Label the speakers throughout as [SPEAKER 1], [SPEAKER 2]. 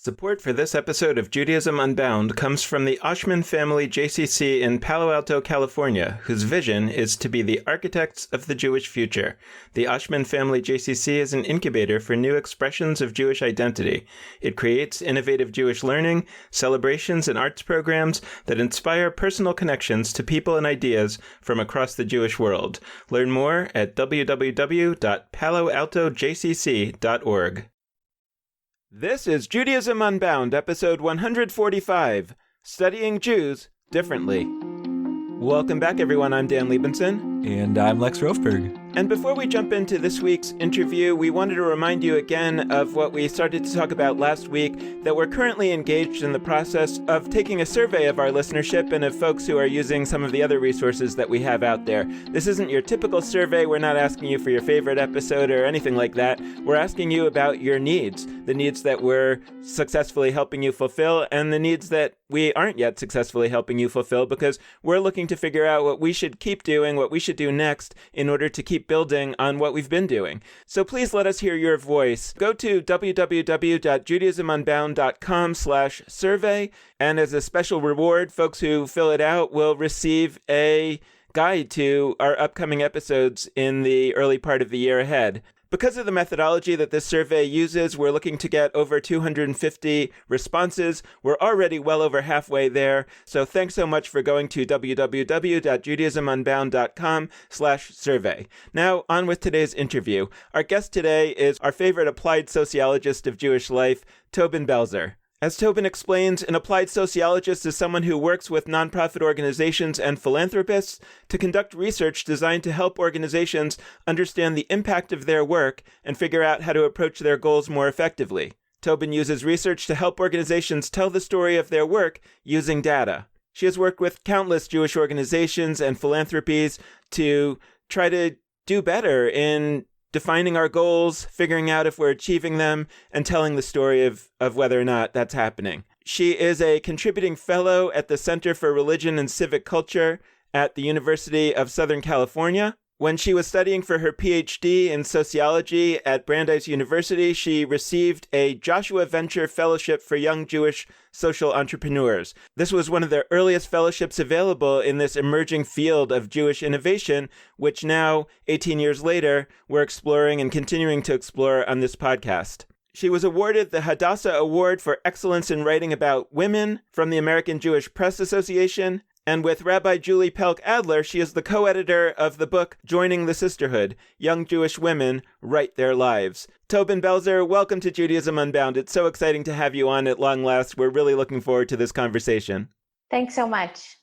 [SPEAKER 1] Support for this episode of Judaism Unbound comes from the Oshman Family JCC in Palo Alto, California, whose vision is to be the architects of the Jewish future. The Oshman Family JCC is an incubator for new expressions of Jewish identity. It creates innovative Jewish learning, celebrations, and arts programs that inspire personal connections to people and ideas from across the Jewish world. Learn more at www.paloaltojcc.org. This is Judaism Unbound, episode 145, Studying Jews Differently. Welcome back, everyone. I'm Dan Liebenson.
[SPEAKER 2] And I'm Lex Rofberg.
[SPEAKER 1] And before we jump into this week's interview, we wanted to remind you again of what we started to talk about last week, that we're currently engaged in the process of taking a survey of our listenership and of folks who are using some of the other resources that we have out there. This isn't your typical survey. We're not asking you for your favorite episode or anything like that. We're asking you about your needs, the needs that we're successfully helping you fulfill and the needs that we aren't yet successfully helping you fulfill, because we're looking to figure out what we should keep doing, what we should do next in order to keep building on what we've been doing. So please let us hear your voice. Go to www.judaismunbound.com/survey, and as a special reward, folks who fill it out will receive a guide to our upcoming episodes in the early part of the year ahead. Because of the methodology that this survey uses, we're looking to get over 250 responses. We're already well over halfway there. So thanks so much for going to www.judaismunbound.com/survey. Now on with today's interview. Our guest today is our favorite applied sociologist of Jewish life, Tobin Belzer. As Tobin explains, an applied sociologist is someone who works with nonprofit organizations and philanthropists to conduct research designed to help organizations understand the impact of their work and figure out how to approach their goals more effectively. Tobin uses research to help organizations tell the story of their work using data. She has worked with countless Jewish organizations and philanthropies to try to do better in defining our goals, figuring out if we're achieving them, and telling the story of whether or not that's happening. She is a contributing fellow at the Center for Religion and Civic Culture at the University of Southern California. When she was studying for her PhD in sociology at Brandeis University, she received a Joshua Venture Fellowship for Young Jewish Social Entrepreneurs. This was one of the earliest fellowships available in this emerging field of Jewish innovation, which now, 18 years later, we're exploring and continuing to explore on this podcast. She was awarded the Hadassah Award for Excellence in Writing About Women from the American Jewish Press Association. And with Rabbi Julie Pelk Adler, she is the co-editor of the book Joining the Sisterhood, Young Jewish Women Write Their Lives. Tobin Belzer, welcome to Judaism Unbound. It's so exciting to have you on at long last. We're really looking forward to this conversation.
[SPEAKER 3] Thanks so much.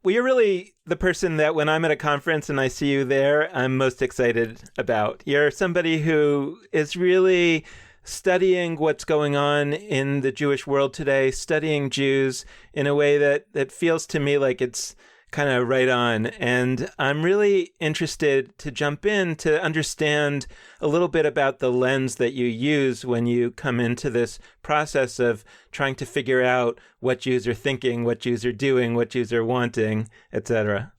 [SPEAKER 1] Well, you're really the person that when I'm at a conference and I see you there, I'm most excited about. You're somebody who is really studying what's going on in the Jewish world today, studying Jews in a way that feels to me like it's kind of right on. And I'm really interested to jump in to understand a little bit about the lens that you use when you come into this process of trying to figure out what Jews are thinking, what Jews are doing, what Jews are wanting, etc.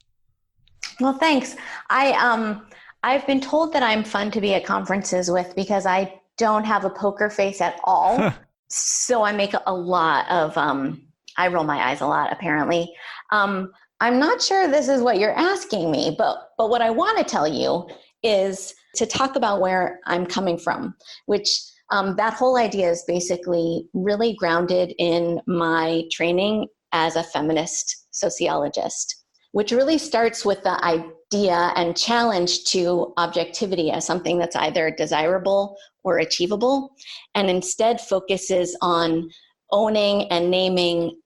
[SPEAKER 3] Well, thanks. I've been told that I'm fun to be at conferences with because I don't have a poker face at all. Huh. So I make a lot of, I roll my eyes a lot, apparently. I'm not sure this is what you're asking me, but what I want to tell you is to talk about where I'm coming from, which that whole idea is basically really grounded in my training as a feminist sociologist, which really starts with the idea and challenge to objectivity as something that's either desirable or achievable, and instead focuses on owning and naming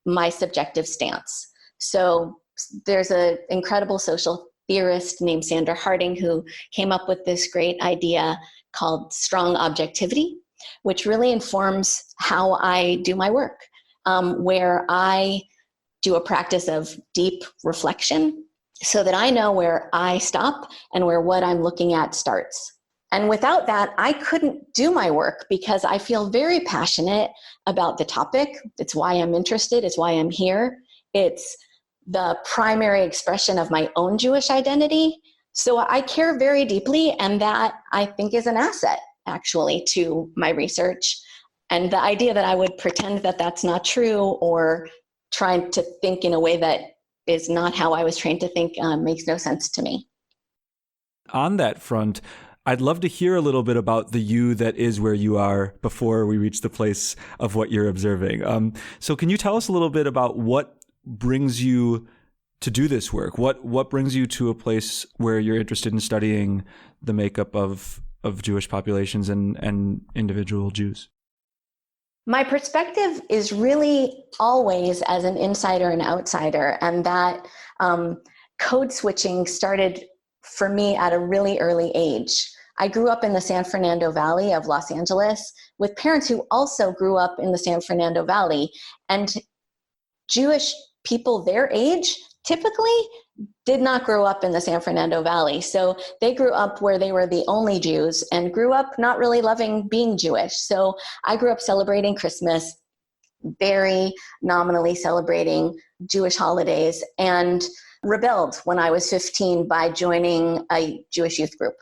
[SPEAKER 3] my subjective stance. So there's an incredible social theorist named Sandra Harding who came up with this great idea called strong objectivity, which really informs how I do my work, where I do a practice of deep reflection so that I know where I stop and where what I'm looking at starts. And without that, I couldn't do my work because I feel very passionate about the topic. It's why I'm interested. It's why I'm here. It's the primary expression of my own Jewish identity. So I care very deeply, and that I think is an asset, actually, to my research. And the idea that I would pretend that that's not true or trying to think in a way that is not how I was trained to think makes no sense to me.
[SPEAKER 2] On that front, I'd love to hear a little bit about the you that is where you are before we reach the place of what you're observing. So can you tell us a little bit about what brings you to do this work? What brings you to a place where you're interested in studying the makeup of Jewish populations and individual Jews?
[SPEAKER 3] My perspective is really always as an insider and outsider, and that code switching started for me at a really early age. I grew up in the San Fernando Valley of Los Angeles with parents who also grew up in the San Fernando Valley, and Jewish people their age typically did not grow up in the San Fernando Valley. So they grew up where they were the only Jews and grew up not really loving being Jewish. So I grew up celebrating Christmas, very nominally celebrating Jewish holidays, and rebelled when I was 15 by joining a Jewish youth group.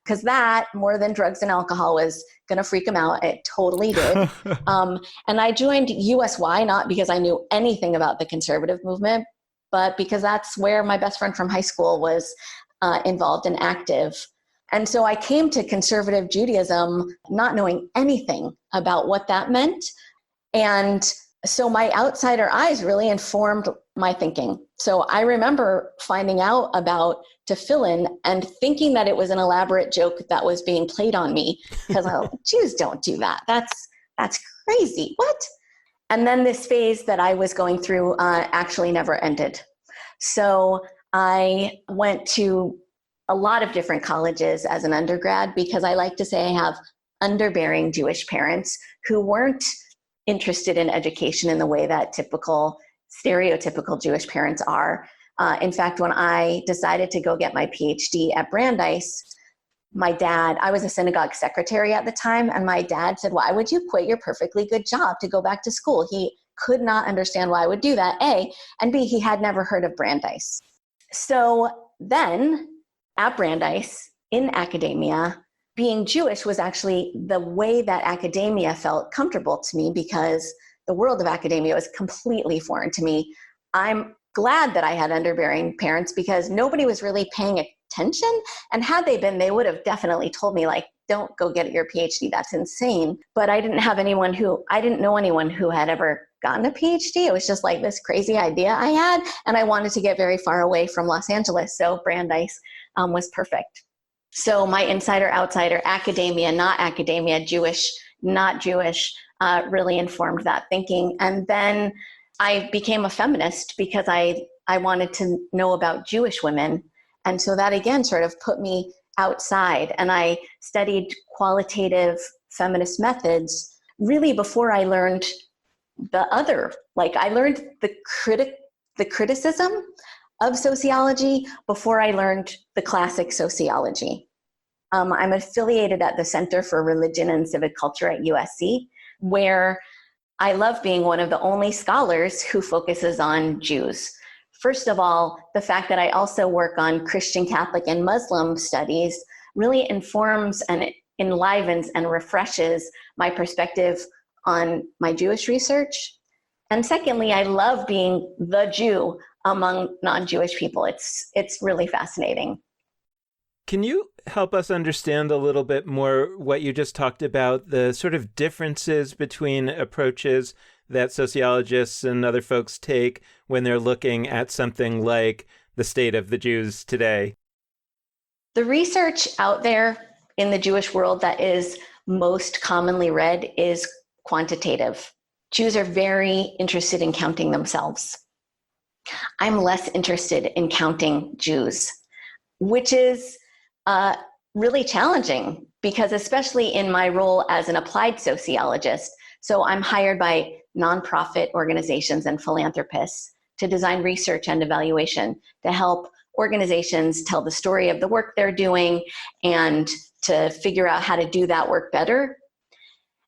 [SPEAKER 3] Because that, more than drugs and alcohol, was going to freak them out. It totally did. And I joined USY, not because I knew anything about the conservative movement, but because that's where my best friend from high school was involved and active. And so I came to conservative Judaism not knowing anything about what that meant. And so my outsider eyes really informed my thinking. So I remember finding out about tefillin and thinking that it was an elaborate joke that was being played on me, because Jews don't do that. That's crazy. What? And then this phase that I was going through actually never ended. So I went to a lot of different colleges as an undergrad because I like to say I have underbearing Jewish parents who weren't interested in education in the way that stereotypical Jewish parents are. In fact, when I decided to go get my PhD at Brandeis, I was a synagogue secretary at the time, and my dad said, "Why would you quit your perfectly good job to go back to school?" He could not understand why I would do that, A, and B, he had never heard of Brandeis. So then at Brandeis, in academia, being Jewish was actually the way that academia felt comfortable to me, because the world of academia was completely foreign to me. I'm glad that I had underbearing parents because nobody was really paying attention. And had they been, they would have definitely told me, like, don't go get your PhD. That's insane. But I didn't know anyone who had ever gotten a PhD. It was just like this crazy idea I had. And I wanted to get very far away from Los Angeles. So Brandeis was perfect. So my insider, outsider, academia, not academia, Jewish, not Jewish, really informed that thinking. And then I became a feminist because I wanted to know about Jewish women. And so that again sort of put me outside. And I studied qualitative feminist methods really before I learned I learned the criticism of sociology before I learned the classic sociology. I'm affiliated at the Center for Religion and Civic Culture at USC, where I love being one of the only scholars who focuses on Jews. First of all, the fact that I also work on Christian, Catholic, and Muslim studies really informs and enlivens and refreshes my perspective on my Jewish research. And secondly, I love being the Jew among non-Jewish people. It's really fascinating.
[SPEAKER 1] Can you help us understand a little bit more what you just talked about, the sort of differences between approaches that sociologists and other folks take when they're looking at something like the state of the Jews today?
[SPEAKER 3] The research out there in the Jewish world that is most commonly read is quantitative. Jews are very interested in counting themselves. I'm less interested in counting Jews, which is really challenging because especially in my role as an applied sociologist, so I'm hired by nonprofit organizations and philanthropists to design research and evaluation to help organizations tell the story of the work they're doing and to figure out how to do that work better.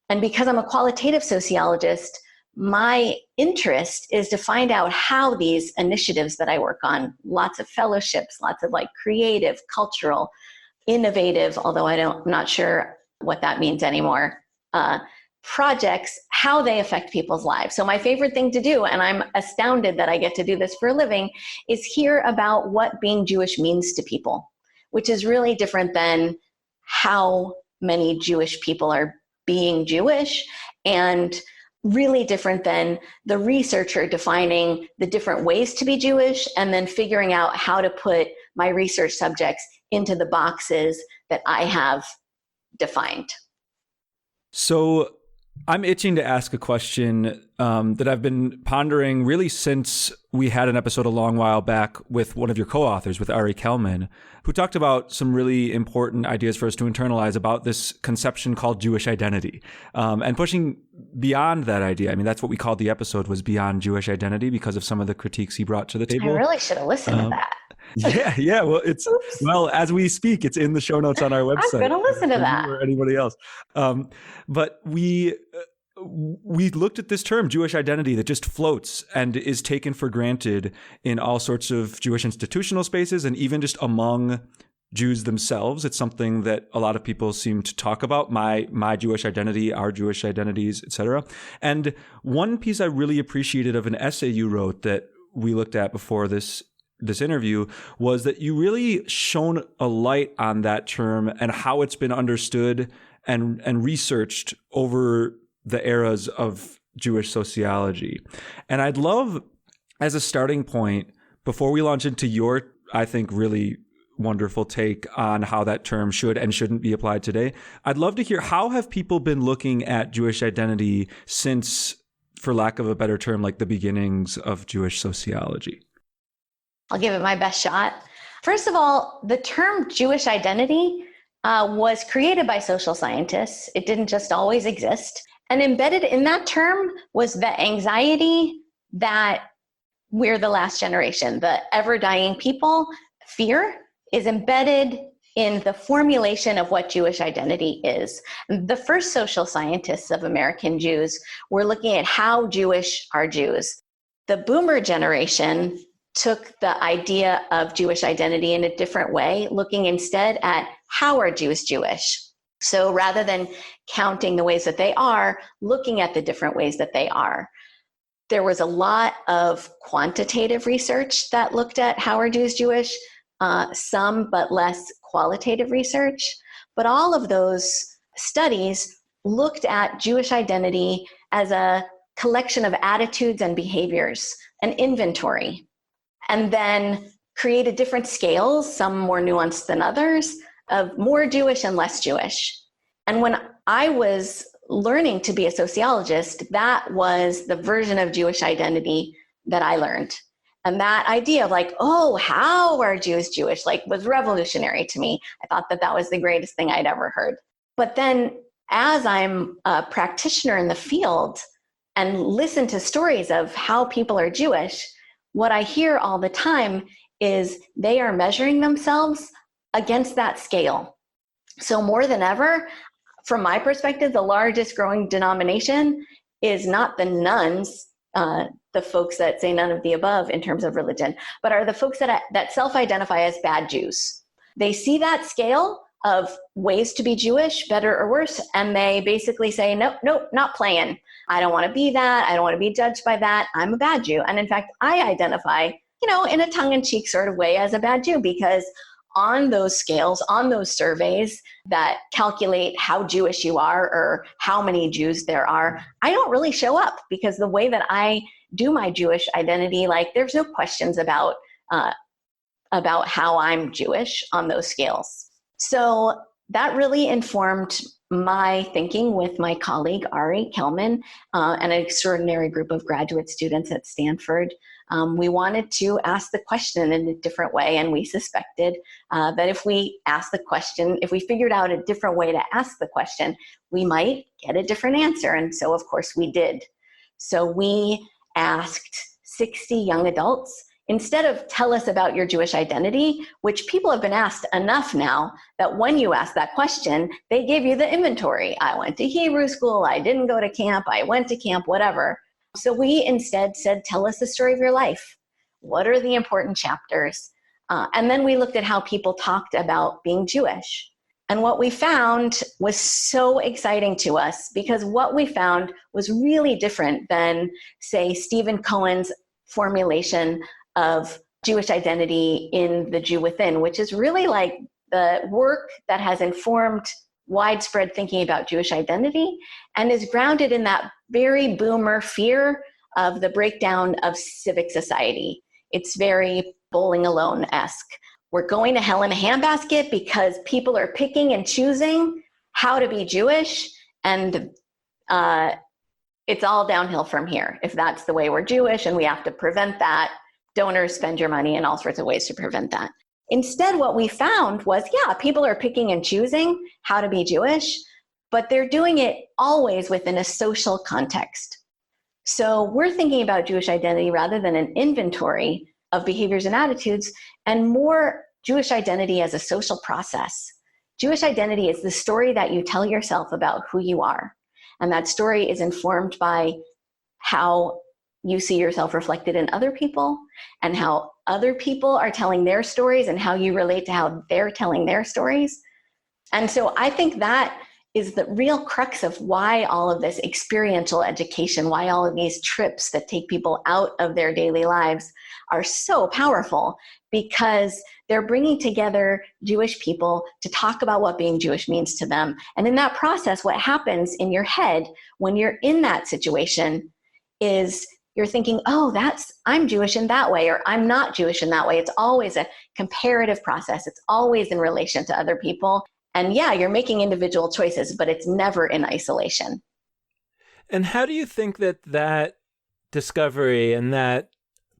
[SPEAKER 3] And because I'm a qualitative sociologist, my interest is to find out how these initiatives that I work on, lots of fellowships, lots of creative, cultural, innovative, although I'm not sure what that means anymore, projects, how they affect people's lives. So my favorite thing to do, and I'm astounded that I get to do this for a living, is hear about what being Jewish means to people, which is really different than how many Jewish people are being Jewish, and really different than the researcher defining the different ways to be Jewish and then figuring out how to put my research subjects into the boxes that I have defined.
[SPEAKER 2] So I'm itching to ask a question that I've been pondering really since we had an episode a long while back with one of your co-authors, with Ari Kelman, who talked about some really important ideas for us to internalize about this conception called Jewish identity, and pushing beyond that idea. I mean, that's what we called the episode, was Beyond Jewish Identity, because of some of the critiques he brought to the table.
[SPEAKER 3] I really should have listened to that.
[SPEAKER 2] Yeah. Well, well, as we speak, it's in the show notes on our website.
[SPEAKER 3] I'm going to listen to that.
[SPEAKER 2] Or anybody else. But we looked at this term, Jewish identity, that just floats and is taken for granted in all sorts of Jewish institutional spaces, and even just among Jews themselves. It's something that a lot of people seem to talk about, my Jewish identity, our Jewish identities, etc. And one piece I really appreciated of an essay you wrote that we looked at before this interview was that you really shone a light on that term and how it's been understood and researched over the eras of Jewish sociology. And I'd love, as a starting point, before we launch into your, I think, really wonderful take on how that term should and shouldn't be applied today, I'd love to hear, how have people been looking at Jewish identity since, for lack of a better term, like the beginnings of Jewish sociology?
[SPEAKER 3] I'll give it my best shot. First of all, the term Jewish identity was created by social scientists. It didn't just always exist. And embedded in that term was the anxiety that we're the last generation, the ever-dying people. Fear is embedded in the formulation of what Jewish identity is. The first social scientists of American Jews were looking at how Jewish are Jews. The boomer generation took the idea of Jewish identity in a different way, looking instead at how are Jews Jewish. So rather than counting the ways that they are, looking at the different ways that they are. There was a lot of quantitative research that looked at how are Jews Jewish, some but less qualitative research. But all of those studies looked at Jewish identity as a collection of attitudes and behaviors, an inventory, and then created different scales, some more nuanced than others, of more Jewish and less Jewish. And when I was learning to be a sociologist, that was the version of Jewish identity that I learned. And that idea of like, oh, how are Jews Jewish, like was revolutionary to me. I thought that that was the greatest thing I'd ever heard. But then as I'm a practitioner in the field and listen to stories of how people are Jewish, what I hear all the time is they are measuring themselves against that scale. So more than ever, from my perspective, the largest growing denomination is not the nones, the folks that say none of the above in terms of religion, but are the folks that self-identify as bad Jews. They see that scale of ways to be Jewish, better or worse, and they basically say, nope, not playing. I don't want to be that. I don't want to be judged by that. I'm a bad Jew. And in fact, I identify, in a tongue-in-cheek sort of way as a bad Jew, because on those scales, on those surveys that calculate how Jewish you are or how many Jews there are, I don't really show up, because the way that I do my Jewish identity, like there's no questions about how I'm Jewish on those scales. So that really informed my thinking with my colleague, Ari Kelman, and an extraordinary group of graduate students at Stanford. We wanted to ask the question in a different way, and we suspected that if we asked the question, if we figured out a different way to ask the question, we might get a different answer. And so, of course, we did. So we asked 60 young adults, instead of tell us about your Jewish identity, which people have been asked enough now that when you ask that question, they give you the inventory. I went to Hebrew school, I didn't go to camp, I went to camp, whatever. So we instead said, tell us the story of your life. What are the important chapters? And then we looked at how people talked about being Jewish. And what we found was so exciting to us, because what we found was really different than, say, Stephen Cohen's formulation of Jewish identity in The Jew Within, which is really like the work that has informed widespread thinking about Jewish identity and is grounded in that very boomer fear of the breakdown of civic society. It's very Bowling Alone-esque. We're going to hell in a handbasket because people are picking and choosing how to be Jewish, and it's all downhill from here. If that's the way we're Jewish, and we have to prevent that, donors spend your money in all sorts of ways to prevent that. Instead, what we found was, yeah, people are picking and choosing how to be Jewish, but they're doing it always within a social context. So we're thinking about Jewish identity rather than an inventory of behaviors and attitudes, and more Jewish identity as a social process. Jewish identity is the story that you tell yourself about who you are. And that story is informed by how you see yourself reflected in other people, and how other people are telling their stories, and how you relate to how they're telling their stories. And so I think that is the real crux of why all of this experiential education, why all of these trips that take people out of their daily lives are so powerful, because they're bringing together Jewish people to talk about what being Jewish means to them. And in that process, what happens in your head when you're in that situation is you're thinking, oh, I'm Jewish in that way, or I'm not Jewish in that way. It's always a comparative process. It's always in relation to other people. And yeah, you're making individual choices, but it's never in isolation.
[SPEAKER 1] And how do you think that discovery and that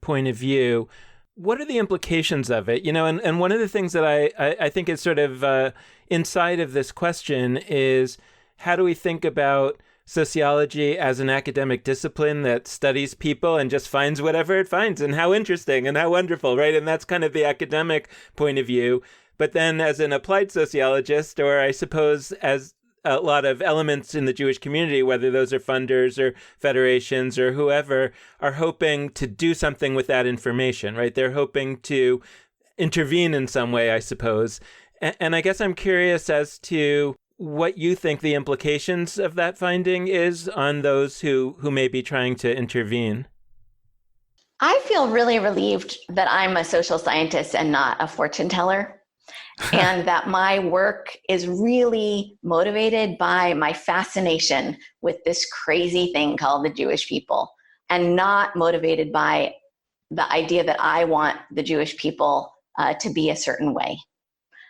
[SPEAKER 1] point of view, what are the implications of it? And one of the things that I think is sort of inside of this question is, how do we think about sociology as an academic discipline that studies people and just finds whatever it finds, and how interesting and how wonderful, right? And that's kind of the academic point of view. But then as an applied sociologist, or I suppose as a lot of elements in the Jewish community, whether those are funders or federations or whoever, are hoping to do something with that information, right? They're hoping to intervene in some way, I suppose. And I guess I'm curious as to what you think the implications of that finding is on those who may be trying to intervene.
[SPEAKER 3] I feel really relieved that I'm a social scientist and not a fortune teller. And that my work is really motivated by my fascination with this crazy thing called the Jewish people, and not motivated by the idea that I want the Jewish people to be a certain way.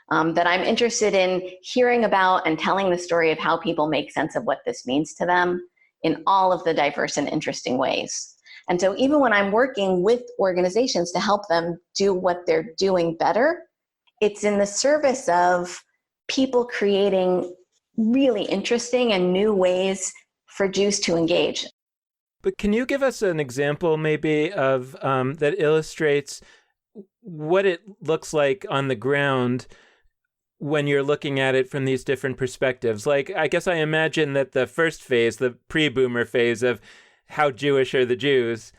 [SPEAKER 3] That I'm interested in hearing about and telling the story of how people make sense of what this means to them in all of the diverse and interesting ways. And so even when I'm working with organizations to help them do what they're doing better, it's in the service of people creating really interesting and new ways for Jews to engage.
[SPEAKER 1] But can you give us an example maybe of that illustrates what it looks like on the ground when you're looking at it from these different perspectives? Like, I guess I imagine that the first phase, the pre-boomer phase of how Jewish are the Jews,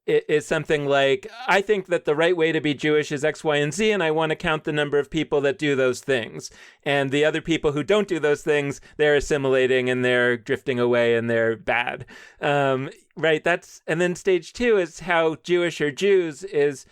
[SPEAKER 1] is something like, I think that the right way to be Jewish is X, Y, and Z, and I want to count the number of people that do those things. And the other people who don't do those things, they're assimilating and they're drifting away and they're bad. Right? And then stage two is how Jewish are Jews is,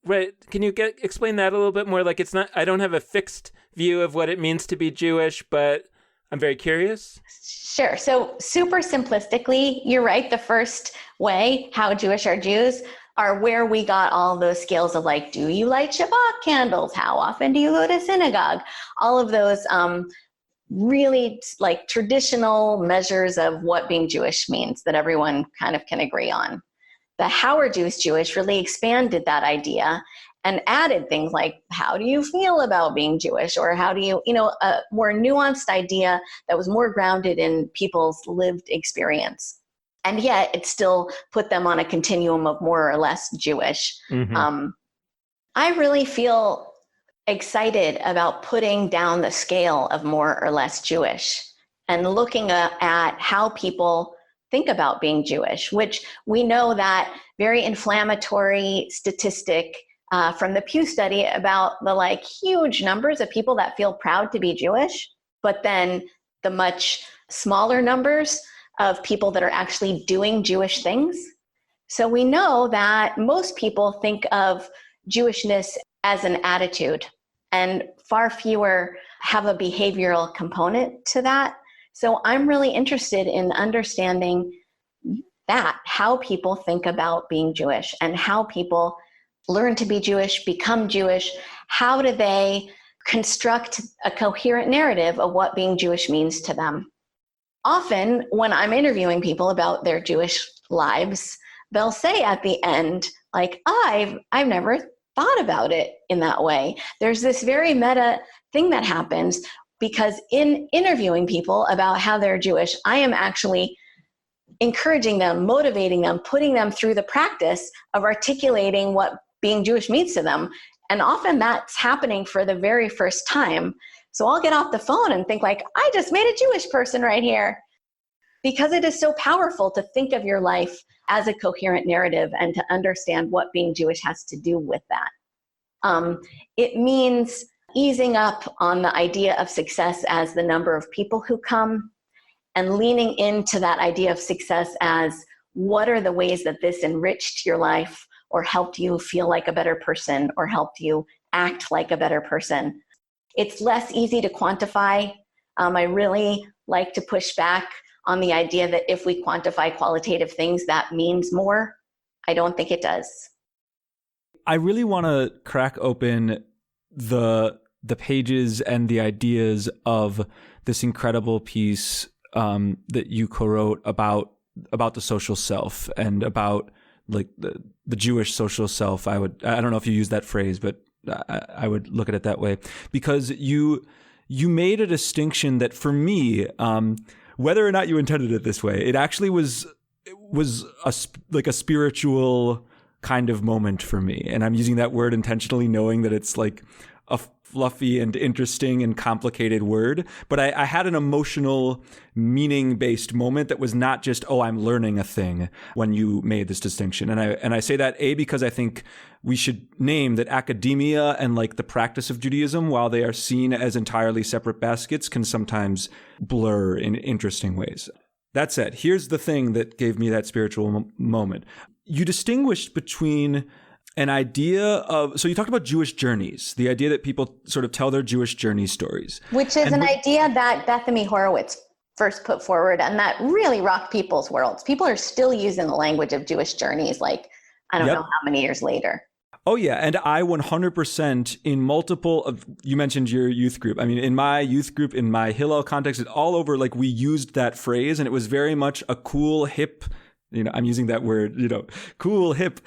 [SPEAKER 1] right? Can you explain that a little bit more? Like, it's not, I don't have a fixed view of what it means to be Jewish, but I'm very curious.
[SPEAKER 3] Sure. So super simplistically, you're right. The first way, how Jewish are Jews, are where we got all those scales of like, do you light Shabbat candles? How often do you go to synagogue? All of those really like traditional measures of what being Jewish means that everyone kind of can agree on. The how are Jews Jewish really expanded that idea and added things like, how do you feel about being Jewish? Or how do you, a more nuanced idea that was more grounded in people's lived experience. And yet it still put them on a continuum of more or less Jewish. Mm-hmm. I really feel excited about putting down the scale of more or less Jewish and looking at how people think about being Jewish, which we know that very inflammatory statistic from the Pew study about the like huge numbers of people that feel proud to be Jewish, but then the much smaller numbers of people that are actually doing Jewish things. So we know that most people think of Jewishness as an attitude, and far fewer have a behavioral component to that. So I'm really interested in understanding that, how people think about being Jewish and how people learn to be Jewish, become Jewish. How do they construct a coherent narrative of what being Jewish means to them? Often when I'm interviewing people about their Jewish lives, they'll say at the end, like, I've never thought about it in that way. There's this very meta thing that happens because in interviewing people about how they're Jewish, I am actually encouraging them, motivating them, putting them through the practice of articulating what being Jewish means to them. And often that's happening for the very first time. So I'll get off the phone and think like, I just made a Jewish person right here. Because it is so powerful to think of your life as a coherent narrative and to understand what being Jewish has to do with that. It means easing up on the idea of success as the number of people who come, and leaning into that idea of success as what are the ways that this enriched your life or helped you feel like a better person or helped you act like a better person. It's less easy to quantify. I really like to push back on the idea that if we quantify qualitative things, that means more. I don't think it does.
[SPEAKER 2] I really want to crack open the pages and the ideas of this incredible piece that you co-wrote about the social self and about like the Jewish social self. I don't know if you use that phrase, but I would look at it that way, because you made a distinction that for me, whether or not you intended it this way, it actually was like a spiritual kind of moment for me. And I'm using that word intentionally, knowing that it's like a fluffy and interesting and complicated word. But I had an emotional, meaning-based moment that was not just, oh, I'm learning a thing, when you made this distinction. And I say that, A, because I think we should name that academia and like the practice of Judaism, while they are seen as entirely separate baskets, can sometimes blur in interesting ways. That said, here's the thing that gave me that spiritual moment. You distinguished between an idea of, so you talked about Jewish journeys, the idea that people sort of tell their Jewish journey stories.
[SPEAKER 3] Which is an idea that Bethany Horowitz first put forward, and that really rocked people's worlds. People are still using the language of Jewish journeys, like, I don't know how many years later.
[SPEAKER 2] Oh, yeah. And I 100% in multiple of, you mentioned your youth group. I mean, in my youth group, in my Hillel context, it's all over, like we used that phrase, and it was very much a cool, hip, I'm using that word, cool, hip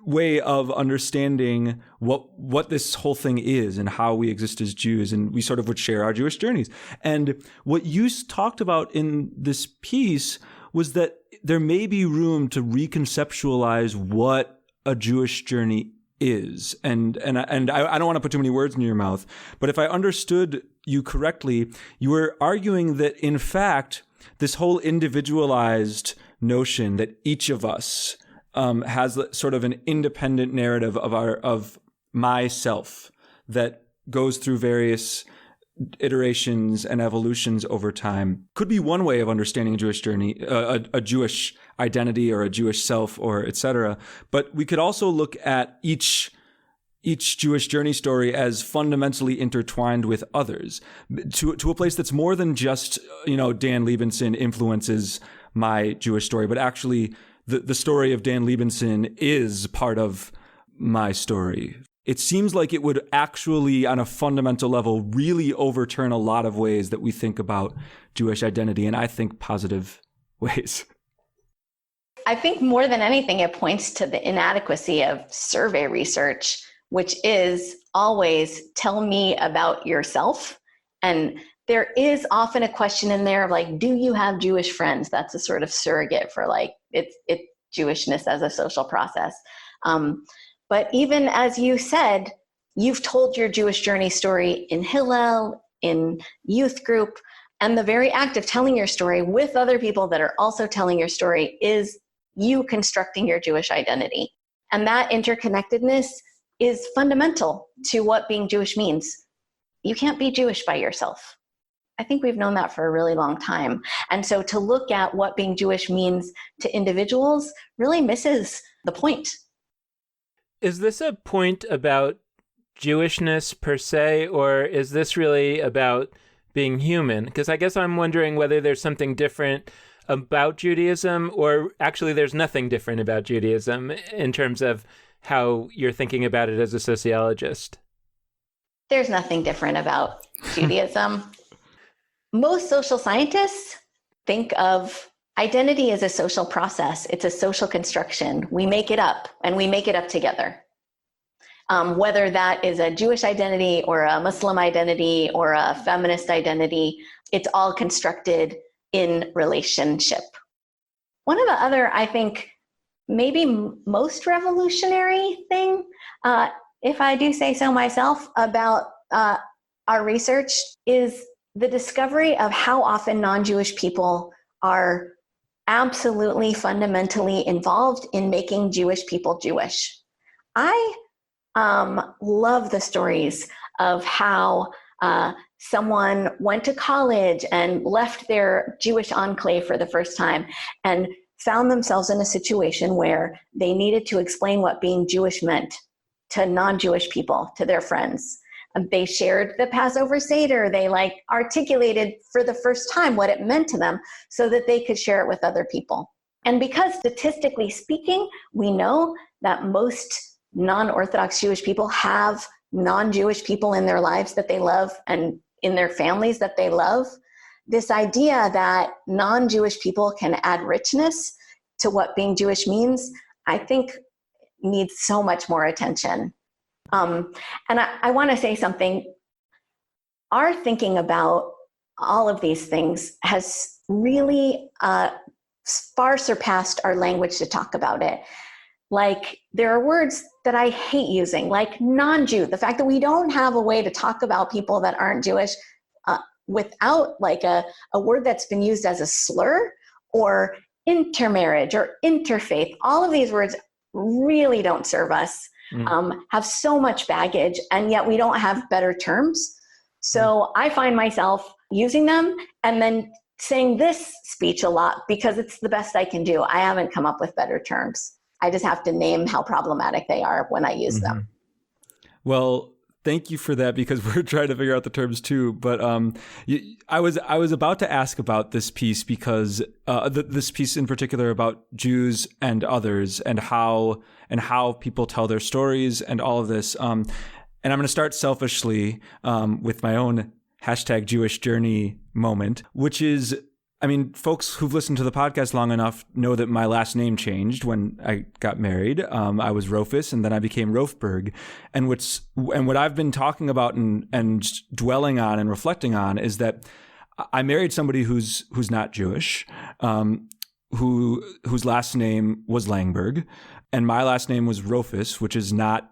[SPEAKER 2] way of understanding what this whole thing is and how we exist as Jews. And we sort of would share our Jewish journeys. And what you talked about in this piece was that there may be room to reconceptualize what a Jewish journey is. And I don't want to put too many words in your mouth, but if I understood you correctly, you were arguing that in fact, this whole individualized notion that each of us has sort of an independent narrative of myself that goes through various iterations and evolutions over time could be one way of understanding a Jewish journey, a Jewish identity or a Jewish self or etc. But we could also look at each Jewish journey story as fundamentally intertwined with others to a place that's more than just, Dan Liebenson influences my Jewish story, but actually the story of Dan Liebenson is part of my story. It seems like it would actually, on a fundamental level, really overturn a lot of ways that we think about Jewish identity, and I think positive ways.
[SPEAKER 3] I think more than anything, it points to the inadequacy of survey research, which is always tell me about yourself. And there is often a question in there of like, do you have Jewish friends? That's a sort of surrogate for like, it's Jewishness as a social process. But even as you said, you've told your Jewish journey story in Hillel, in youth group, and the very act of telling your story with other people that are also telling your story is you constructing your Jewish identity. And that interconnectedness is fundamental to what being Jewish means. You can't be Jewish by yourself. I think we've known that for a really long time. And so to look at what being Jewish means to individuals really misses the point.
[SPEAKER 1] Is this a point about Jewishness per se, or is this really about being human? Because I guess I'm wondering whether there's something different about Judaism, or actually there's nothing different about Judaism in terms of how you're thinking about it as a sociologist.
[SPEAKER 3] There's nothing different about Judaism. Most social scientists think of identity as a social process. It's a social construction. We make it up, and we make it up together. Whether that is a Jewish identity or a Muslim identity or a feminist identity, it's all constructed in relationship. One of the other, I think, maybe most revolutionary thing, if I do say so myself, about our research is the discovery of how often non-Jewish people are absolutely fundamentally involved in making Jewish people Jewish. I love the stories of how someone went to college and left their Jewish enclave for the first time and found themselves in a situation where they needed to explain what being Jewish meant to non-Jewish people, to their friends. They shared the Passover Seder. They articulated for the first time what it meant to them so that they could share it with other people. And because statistically speaking, we know that most non-Orthodox Jewish people have non-Jewish people in their lives that they love and in their families that they love, this idea that non-Jewish people can add richness to what being Jewish means, I think needs so much more attention. And I want to say something. Our thinking about all of these things has really far surpassed our language to talk about it. There are words that I hate using, like non-Jew. The fact that we don't have a way to talk about people that aren't Jewish without a word that's been used as a slur, or intermarriage or interfaith. All of these words really don't serve us. Have so much baggage, and yet we don't have better terms. So I find myself using them and then saying this speech a lot because it's the best I can do. I haven't come up with better terms. I just have to name how problematic they are when I use them.
[SPEAKER 2] Well, thank you for that, because we're trying to figure out the terms too. But I was about to ask about this piece because this piece in particular about Jews and others and how people tell their stories and all of this. And I'm going to start selfishly with my own #JewishJourney moment, which is, folks who've listened to the podcast long enough know that my last name changed when I got married. I was Rofus, and then I became Rofberg. And what I've been talking about and dwelling on and reflecting on is that I married somebody who's not Jewish, whose last name was Langberg, and my last name was Rofus, which is not.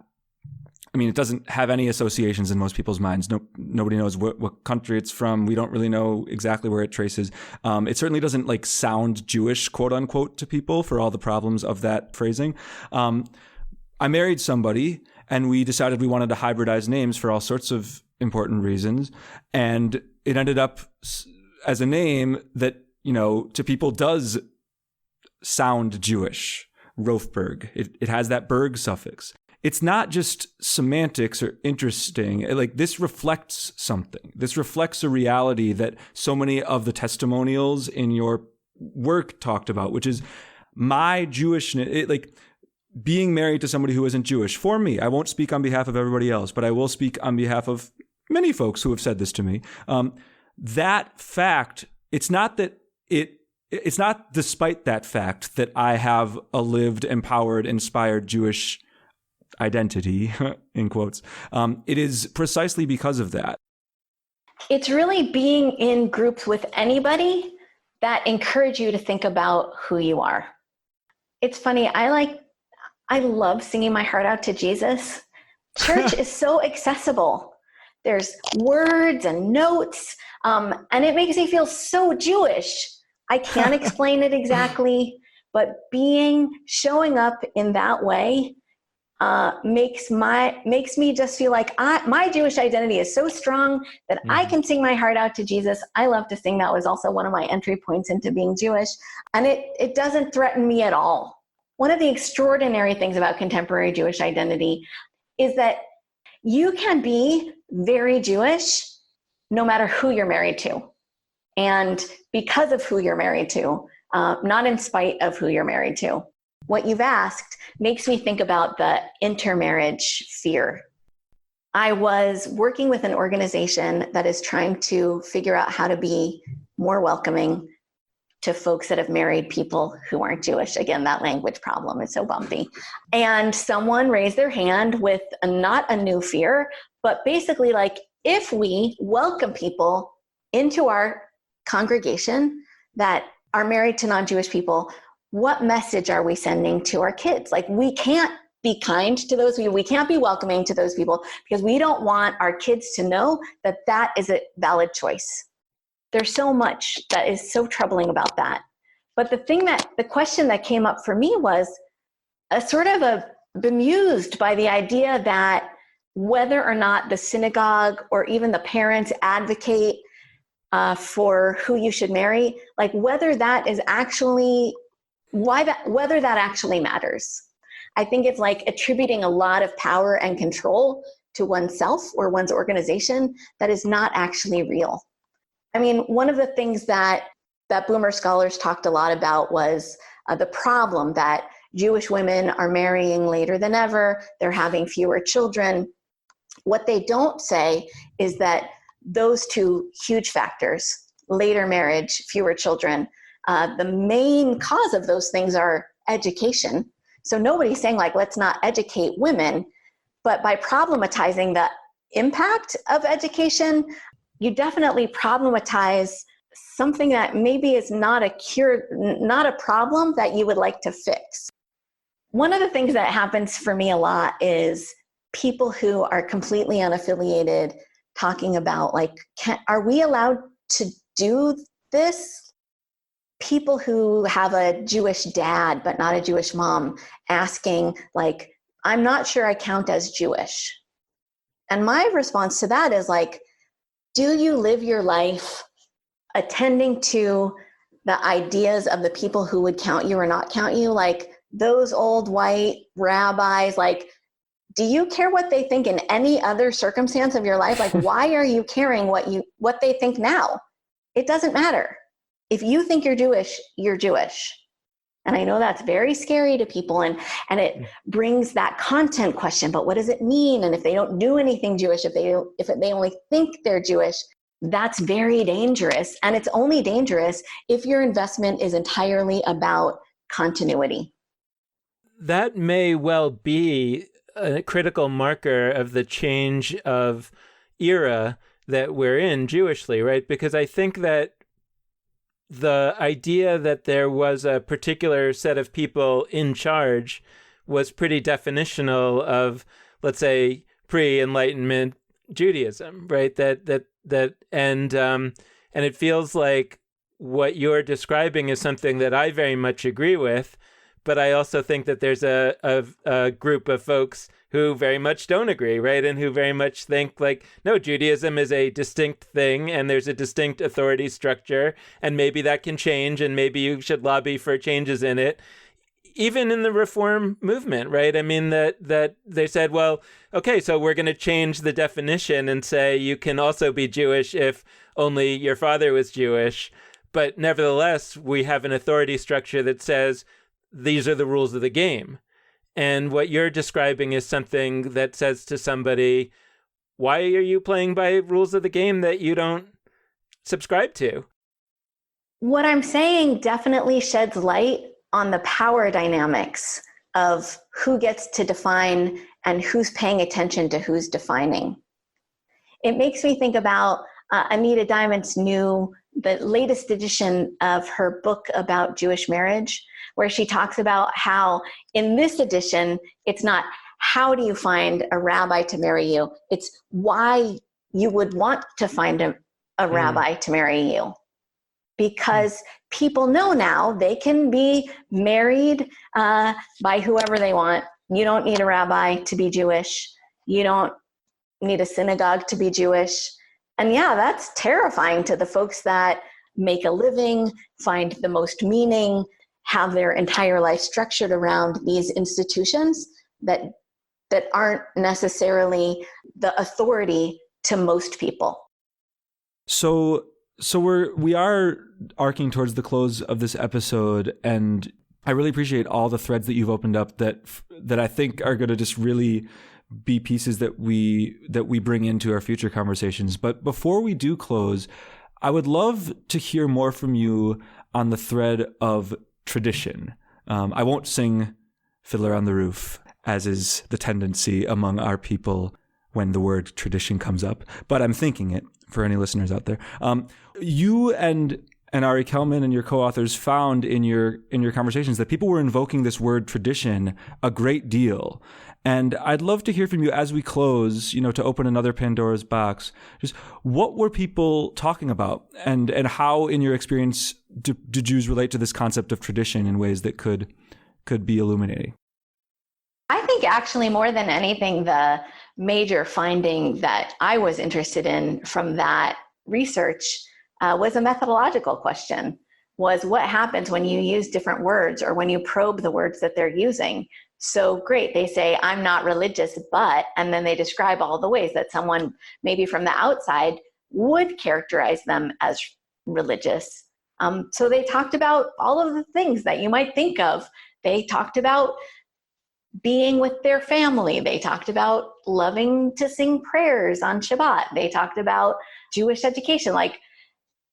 [SPEAKER 2] It doesn't have any associations in most people's minds. Nobody knows what country it's from. We don't really know exactly where it traces. It certainly doesn't sound Jewish, quote unquote, to people for all the problems of that phrasing. I married somebody, and we decided we wanted to hybridize names for all sorts of important reasons. And it ended up as a name that, to people does sound Jewish, Rofberg. It has that Berg suffix. It's not just semantics or interesting. This reflects something. This reflects a reality that so many of the testimonials in your work talked about, which is my Jewishness, being married to somebody who isn't Jewish. For me, I won't speak on behalf of everybody else, but I will speak on behalf of many folks who have said this to me. That fact, it's not despite that fact that I have a lived, empowered, inspired Jewish identity, in quotes. It is precisely because of that.
[SPEAKER 3] It's really being in groups with anybody that encourage you to think about who you are. It's funny. I love singing my heart out to Jesus. Church is so accessible. There's words and notes, and it makes me feel so Jewish. I can't explain it exactly, but showing up in that way makes me just feel like my Jewish identity is so strong that I can sing my heart out to Jesus. I love to sing. That was also one of my entry points into being Jewish. And it doesn't threaten me at all. One of the extraordinary things about contemporary Jewish identity is that you can be very Jewish no matter who you're married to. And because of who you're married to, not in spite of who you're married to. What you've asked makes me think about the intermarriage fear. I was working with an organization that is trying to figure out how to be more welcoming to folks that have married people who aren't Jewish. Again, that language problem is so bumpy. And someone raised their hand with not a new fear, but basically like, if we welcome people into our congregation that are married to non-Jewish people, what message are we sending to our kids? Like, we can't be kind to those people. We can't be welcoming to those people because we don't want our kids to know that that is a valid choice. There's so much that is so troubling about that. But the question that came up for me was a sort of bemused by the idea that whether or not the synagogue or even the parents advocate for who you should marry, like whether that is actually whether that actually matters. I think it's like attributing a lot of power and control to oneself or one's organization that is not actually real. I mean, one of the things that Boomer scholars talked a lot about was the problem that Jewish women are marrying later than ever. They're having fewer children. What they don't say is that those two huge factors, later marriage, fewer children, the main cause of those things are education. So nobody's saying like, let's not educate women, but by problematizing the impact of education, you definitely problematize something that maybe is not a problem that you would like to fix. One of the things that happens for me a lot is people who are completely unaffiliated talking about like, are we allowed to do this? People who have a Jewish dad but not a Jewish mom asking like, I'm not sure I count as Jewish. And my response to that is like, do you live your life attending to the ideas of the people who would count you or not count you? Like those old white rabbis, like, do you care what they think in any other circumstance of your life? Like, why are you caring what they think now? It doesn't matter. If you think you're Jewish, you're Jewish. And I know that's very scary to people, and it brings that content question, but what does it mean? And if they don't do anything Jewish, if they only think they're Jewish, that's very dangerous. And it's only dangerous if your investment is entirely about continuity.
[SPEAKER 1] That may well be a critical marker of the change of era that we're in Jewishly, right? Because I think that the idea that there was a particular set of people in charge was pretty definitional of, let's say, pre-Enlightenment Judaism, right? And it feels like what you're describing is something that I very much agree with, but I also think that there's a group of folks who very much don't agree, right? And who very much think like, no, Judaism is a distinct thing and there's a distinct authority structure and maybe that can change and maybe you should lobby for changes in it. Even in the reform movement, right? I mean, that they said, well, okay, so we're going to change the definition and say you can also be Jewish if only your father was Jewish. But nevertheless, we have an authority structure that says these are the rules of the game. And what you're describing is something that says to somebody, why are you playing by rules of the game that you don't subscribe to?
[SPEAKER 3] What I'm saying definitely sheds light on the power dynamics of who gets to define and who's paying attention to who's defining. It makes me think about Anita Diamond's the latest edition of her book about Jewish marriage, where she talks about how in this edition, it's not how do you find a rabbi to marry you, it's why you would want to find a rabbi to marry you. Because people know now they can be married by whoever they want You don't need a rabbi to be Jewish. You don't need a synagogue to be Jewish. And yeah, that's terrifying to the folks that make a living, find the most meaning, have their entire life structured around these institutions that aren't necessarily the authority to most people.
[SPEAKER 2] So we are arcing towards the close of this episode, and I really appreciate all the threads that you've opened up that I think are going to just really be pieces that we bring into our future conversations. But before we do close, I would love to hear more from you on the thread of tradition. I won't sing Fiddler on the Roof, as is the tendency among our people when the word tradition comes up, but I'm thinking it for any listeners out there. You and Ari Kelman and your co-authors found in your conversations that people were invoking this word tradition a great deal. And I'd love to hear from you as we close, to open another Pandora's box. Just what were people talking about, and how, in your experience, do Jews relate to this concept of tradition in ways that could be illuminating?
[SPEAKER 3] I think actually more than anything, the major finding that I was interested in from that research was a methodological question, was what happens when you use different words or when you probe the words that they're using. So great, they say, I'm not religious, but, and then they describe all the ways that someone maybe from the outside would characterize them as religious. So they talked about all of the things that you might think of. They talked about being with their family. They talked about loving to sing prayers on Shabbat. They talked about Jewish education,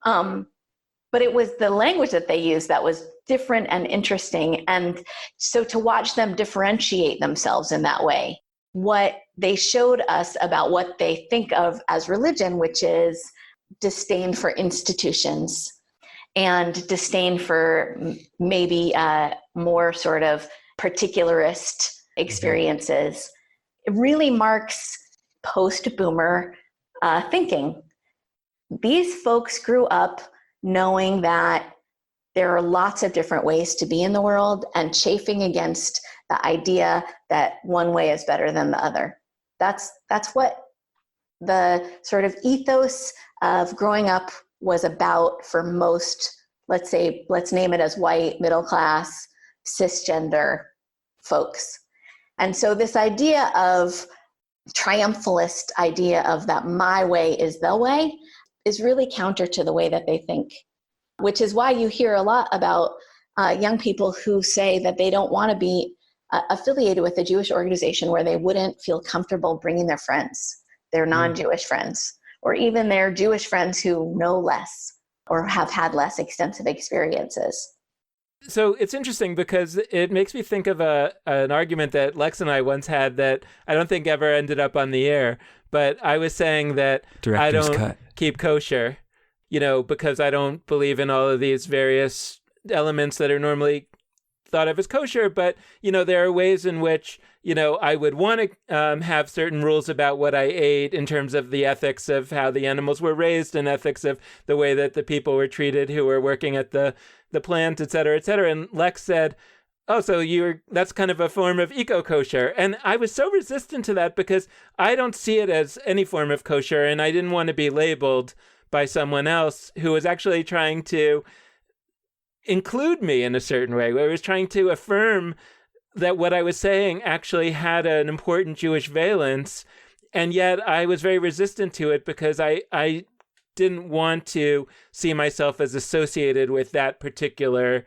[SPEAKER 3] but it was the language that they used that was different and interesting. And so to watch them differentiate themselves in that way, what they showed us about what they think of as religion, which is disdain for institutions and disdain for maybe more sort of particularist experiences, it really marks post-boomer thinking. These folks grew up knowing that there are lots of different ways to be in the world and chafing against the idea that one way is better than the other. That's what the sort of ethos of growing up was about for most, let's name it as white, middle class, cisgender folks. And so this idea of triumphalist idea of that my way is the way is really counter to the way that they think, which is why you hear a lot about young people who say that they don't want to be affiliated with a Jewish organization where they wouldn't feel comfortable bringing their friends, their non-Jewish friends, or even their Jewish friends who know less or have had less extensive experiences.
[SPEAKER 1] So it's interesting because it makes me think of an argument that Lex and I once had that I don't think ever ended up on the air, but I was saying that
[SPEAKER 2] Director's
[SPEAKER 1] I don't
[SPEAKER 2] cut.
[SPEAKER 1] keep kosher, because I don't believe in all of these various elements that are normally thought of as kosher, but, there are ways in which, I would want to have certain rules about what I ate in terms of the ethics of how the animals were raised and ethics of the way that the people were treated who were working at the plant, et cetera, et cetera. And Lex said, oh, so that's kind of a form of eco-kosher. And I was so resistant to that because I don't see it as any form of kosher, and I didn't want to be labeled by someone else who was actually trying to include me in a certain way, where I was trying to affirm that what I was saying actually had an important Jewish valence, and yet I was very resistant to it because I didn't want to see myself as associated with that particular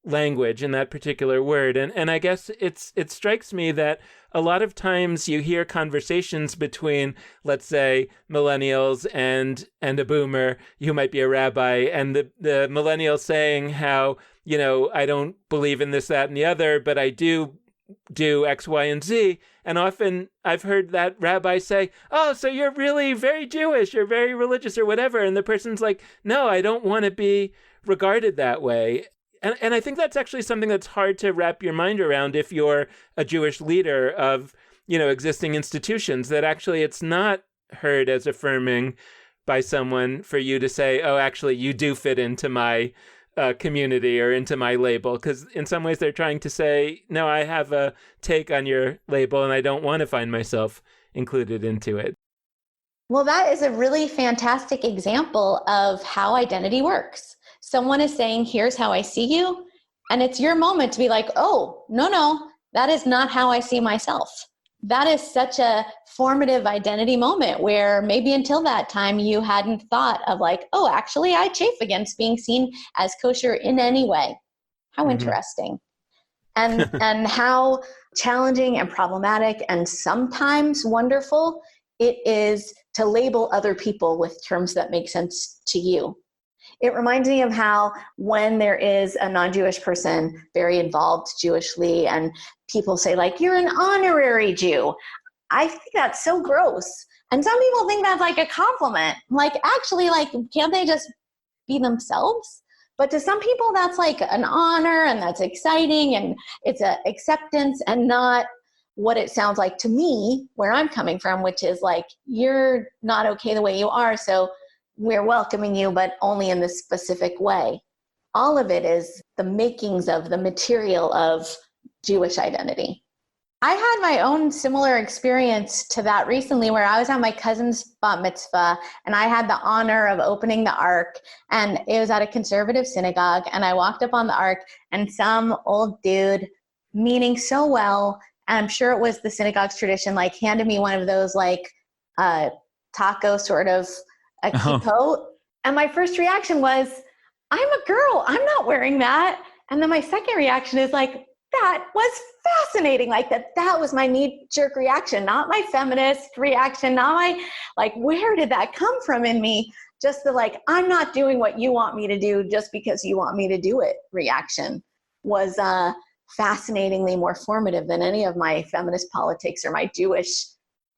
[SPEAKER 1] language and that particular word. And I guess it strikes me that a lot of times you hear conversations between, let's say, millennials and a boomer who might be a rabbi, and the millennial saying how, I don't believe in this, that, and the other, but I do X, Y, and Z. And often I've heard that rabbi say, oh, so you're really very Jewish, you're very religious or whatever. And the person's like, no, I don't want to be regarded that way. And I think that's actually something that's hard to wrap your mind around if you're a Jewish leader of, existing institutions, that actually it's not heard as affirming by someone for you to say, oh, actually, you do fit into my community or into my label, because in some ways they're trying to say, no, I have a take on your label and I don't want to find myself included into it.
[SPEAKER 3] Well, that is a really fantastic example of how identity works. Someone is saying, here's how I see you. And it's your moment to be like, oh, no, that is not how I see myself. That is such a formative identity moment where maybe until that time you hadn't thought of like, oh, actually I chafe against being seen as kosher in any way. How interesting. And how challenging and problematic and sometimes wonderful it is to label other people with terms that make sense to you. It reminds me of how when there is a non-Jewish person very involved Jewishly and people say like, you're an honorary Jew. I think that's so gross. And some people think that's like a compliment. Like, actually, like, can't they just be themselves? But to some people, that's like an honor and that's exciting and it's an acceptance and not what it sounds like to me, where I'm coming from, which is like, you're not okay the way you are. So we're welcoming you, but only in this specific way. All of it is the makings of the material of Jewish identity. I had my own similar experience to that recently where I was at my cousin's bat mitzvah and I had the honor of opening the ark, and it was at a conservative synagogue, and I walked up on the ark and some old dude, meaning so well, and I'm sure it was the synagogue's tradition, like handed me one of those like taco sort of a kippot. And my first reaction was, I'm a girl, I'm not wearing that. And then my second reaction is like, that was fascinating. Like that was my knee-jerk reaction, not my feminist reaction, not my, like, where did that come from in me? Just the like, I'm not doing what you want me to do just because you want me to do it reaction was fascinatingly more formative than any of my feminist politics or my Jewish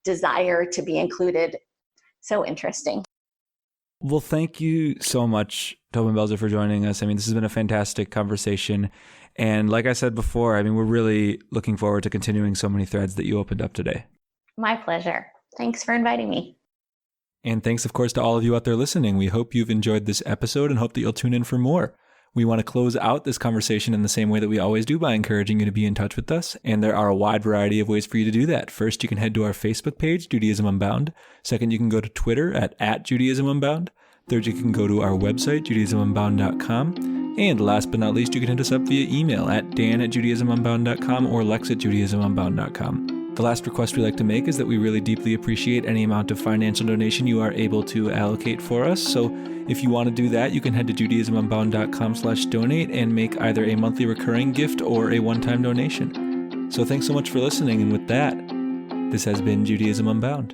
[SPEAKER 3] desire to be included. So interesting.
[SPEAKER 2] Well, thank you so much, Tobin Belzer, for joining us. I mean, this has been a fantastic conversation. And like I said before, I mean, we're really looking forward to continuing so many threads that you opened up today.
[SPEAKER 3] My pleasure. Thanks for inviting me.
[SPEAKER 2] And thanks, of course, to all of you out there listening. We hope you've enjoyed this episode and hope that you'll tune in for more. We want to close out this conversation in the same way that we always do by encouraging you to be in touch with us. And there are a wide variety of ways for you to do that. First, you can head to our Facebook page, Judaism Unbound. Second, you can go to Twitter at Judaism Unbound. Third, you can go to our website, JudaismUnbound.com. And last but not least, you can hit us up via email at dan@JudaismUnbound.com or lex@JudaismUnbound.com. The last request we like to make is that we really deeply appreciate any amount of financial donation you are able to allocate for us. So if you want to do that, you can head to JudaismUnbound.com/donate and make either a monthly recurring gift or a one-time donation. So thanks so much for listening. And with that, this has been Judaism Unbound.